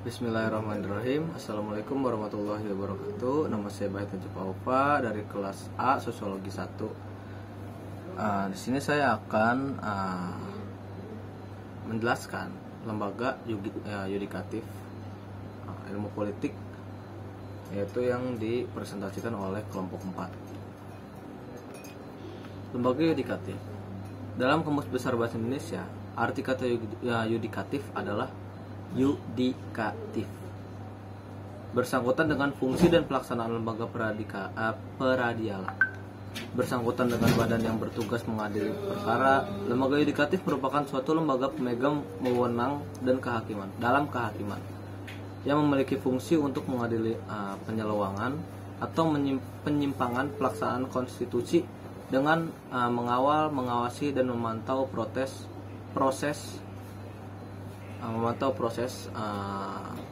Bismillahirrahmanirrahim. Assalamualaikum warahmatullahi wabarakatuh. Nama saya Baik Najib Aufa dari kelas A Sosiologi 1. Di sini saya akan menjelaskan lembaga yudikatif ilmu politik, yaitu yang dipresentasikan oleh kelompok 4. Lembaga yudikatif. Dalam Kamus Besar Bahasa Indonesia, arti kata yudikatif adalah yudikatif, bersangkutan dengan fungsi dan pelaksanaan lembaga peradilan, bersangkutan dengan badan yang bertugas mengadili perkara. Lembaga yudikatif merupakan suatu lembaga pemegang wewenang dan kehakiman dalam kehakiman yang memiliki fungsi untuk mengadili penyelewangan atau penyimpangan pelaksanaan konstitusi dengan mengawal, mengawasi dan memantau proses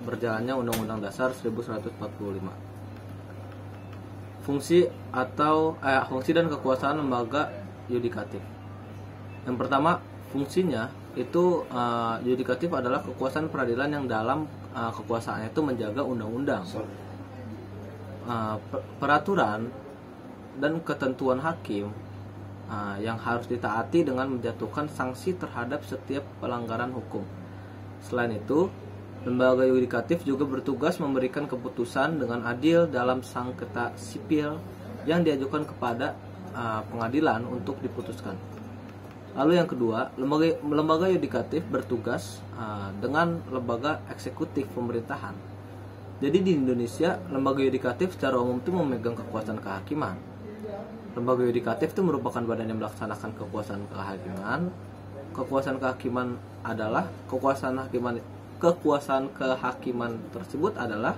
berjalannya Undang-Undang Dasar 1945. Fungsi dan kekuasaan lembaga yudikatif. Yang pertama, fungsinya itu yudikatif adalah kekuasaan peradilan yang dalam kekuasaannya itu menjaga undang-undang, peraturan dan ketentuan hakim yang harus ditaati dengan menjatuhkan sanksi terhadap setiap pelanggaran hukum. Selain itu, lembaga yudikatif juga bertugas memberikan keputusan dengan adil dalam sengketa sipil yang diajukan kepada pengadilan untuk diputuskan. Lalu yang kedua, lembaga yudikatif bertugas dengan lembaga eksekutif pemerintahan. Jadi di Indonesia, lembaga yudikatif secara umum itu memegang kekuasaan kehakiman. Lembaga yudikatif itu merupakan badan yang melaksanakan kekuasaan kehakiman. Kekuasaan kehakiman adalah kekuasaan kehakiman tersebut adalah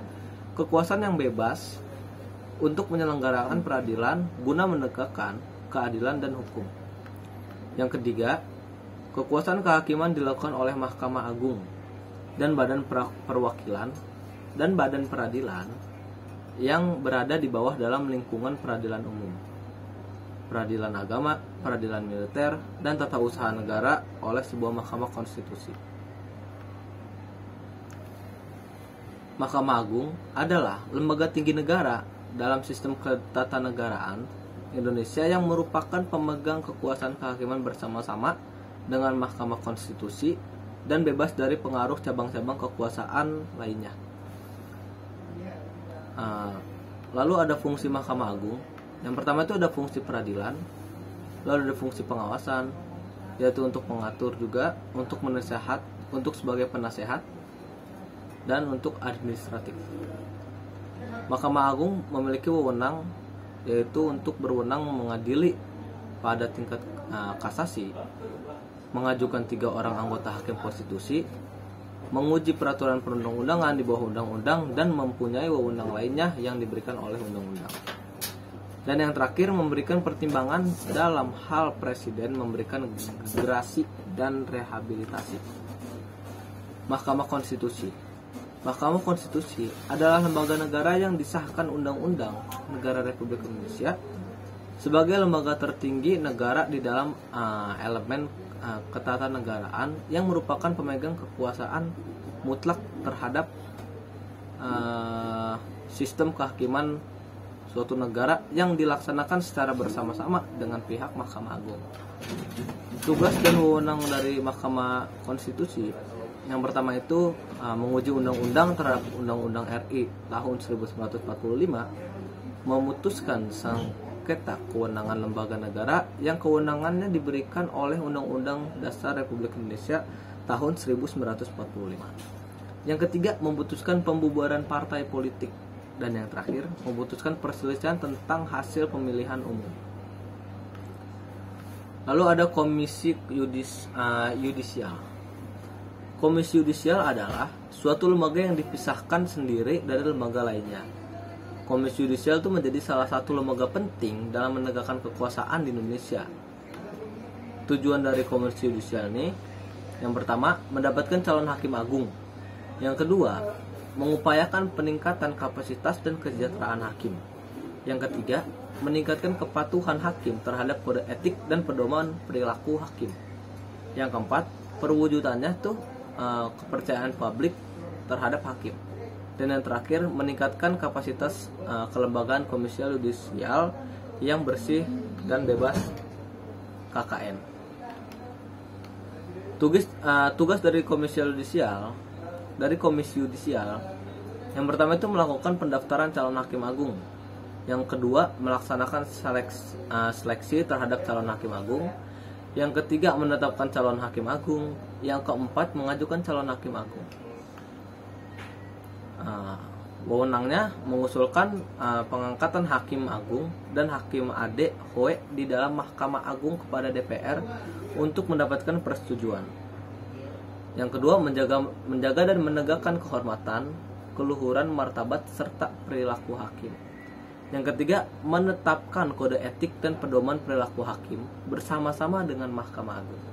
kekuasaan yang bebas untuk menyelenggarakan peradilan guna menegakkan keadilan dan hukum. Yang ketiga, kekuasaan kehakiman dilakukan oleh Mahkamah Agung dan Badan Perwakilan dan Badan Peradilan yang berada di bawah dalam lingkungan peradilan umum, peradilan agama, peradilan militer, dan tata usaha negara oleh sebuah mahkamah konstitusi. Mahkamah Agung adalah lembaga tinggi negara dalam sistem ketatanegaraan Indonesia yang merupakan pemegang kekuasaan kehakiman bersama-sama dengan Mahkamah Konstitusi dan bebas dari pengaruh cabang-cabang kekuasaan lainnya. Lalu ada fungsi Mahkamah Agung. Yang pertama itu ada fungsi peradilan, lalu ada fungsi pengawasan, yaitu untuk mengatur juga, untuk menasehat, untuk sebagai penasehat, dan untuk administratif. Mahkamah Agung memiliki wewenang, yaitu untuk berwenang mengadili pada tingkat kasasi, mengajukan 3 orang anggota hakim konstitusi, menguji peraturan perundang-undangan di bawah undang-undang, dan mempunyai wewenang lainnya yang diberikan oleh undang-undang. Dan yang terakhir, memberikan pertimbangan dalam hal presiden memberikan gerasi dan rehabilitasi. Mahkamah Konstitusi. Mahkamah Konstitusi adalah lembaga negara yang disahkan Undang-Undang Negara Republik Indonesia sebagai lembaga tertinggi negara di dalam elemen ketatanegaraan yang merupakan pemegang kekuasaan mutlak terhadap sistem kehakiman suatu negara yang dilaksanakan secara bersama-sama dengan pihak Mahkamah Agung. Tugas dan wewenang dari Mahkamah Konstitusi yang pertama itu menguji undang-undang terhadap Undang-Undang RI tahun 1945, memutuskan sengketa kewenangan lembaga negara yang kewenangannya diberikan oleh Undang-Undang Dasar Republik Indonesia tahun 1945. Yang ketiga, memutuskan pembubaran partai politik. Dan yang terakhir, memutuskan perselisihan tentang hasil pemilihan umum. Lalu ada komisi yudisial. Komisi yudisial adalah suatu lembaga yang dipisahkan sendiri dari lembaga lainnya. Komisi yudisial itu menjadi salah satu lembaga penting dalam menegakkan kekuasaan di Indonesia. Tujuan dari komisi yudisial ini, yang pertama, mendapatkan calon hakim agung. Yang kedua, mengupayakan peningkatan kapasitas dan kesejahteraan hakim. Yang ketiga, meningkatkan kepatuhan hakim terhadap kode etik dan pedoman perilaku hakim. Yang keempat, perwujudannya tuh kepercayaan publik terhadap hakim. Dan yang terakhir, meningkatkan kapasitas kelembagaan komisial yudisial yang bersih dan bebas KKN. Tugas dari komisi yudisial, yang pertama itu melakukan pendaftaran calon hakim agung. Yang kedua, melaksanakan seleksi terhadap calon hakim agung. Yang ketiga, menetapkan calon hakim agung. Yang keempat, mengajukan calon hakim agung. Wewenangnya mengusulkan pengangkatan hakim agung dan hakim AD Hoe di dalam Mahkamah Agung kepada DPR untuk mendapatkan persetujuan. Yang kedua, menjaga dan menegakkan kehormatan, keluhuran, martabat serta perilaku hakim. Yang ketiga, menetapkan kode etik dan pedoman perilaku hakim bersama-sama dengan Mahkamah Agung.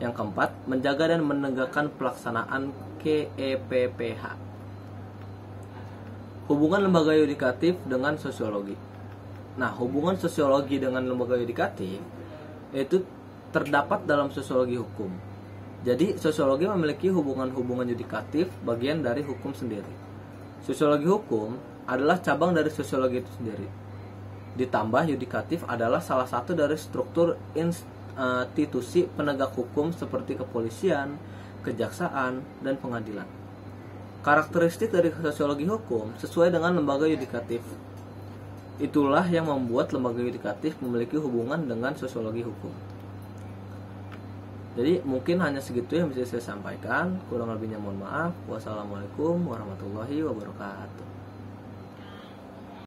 Yang keempat, menjaga dan menegakkan pelaksanaan KEPPH. Hubungan lembaga yudikatif dengan sosiologi. Nah, hubungan sosiologi dengan lembaga yudikatif itu terdapat dalam sosiologi hukum. Jadi, sosiologi memiliki hubungan-hubungan yudikatif bagian dari hukum sendiri. Sosiologi hukum adalah cabang dari sosiologi itu sendiri. Ditambah yudikatif adalah salah satu dari struktur institusi penegak hukum seperti kepolisian, kejaksaan, dan pengadilan. Karakteristik dari sosiologi hukum sesuai dengan lembaga yudikatif. Itulah yang membuat lembaga yudikatif memiliki hubungan dengan sosiologi hukum. Jadi mungkin hanya segitu yang bisa saya sampaikan. Kurang lebihnya mohon maaf. Wassalamualaikum warahmatullahi wabarakatuh.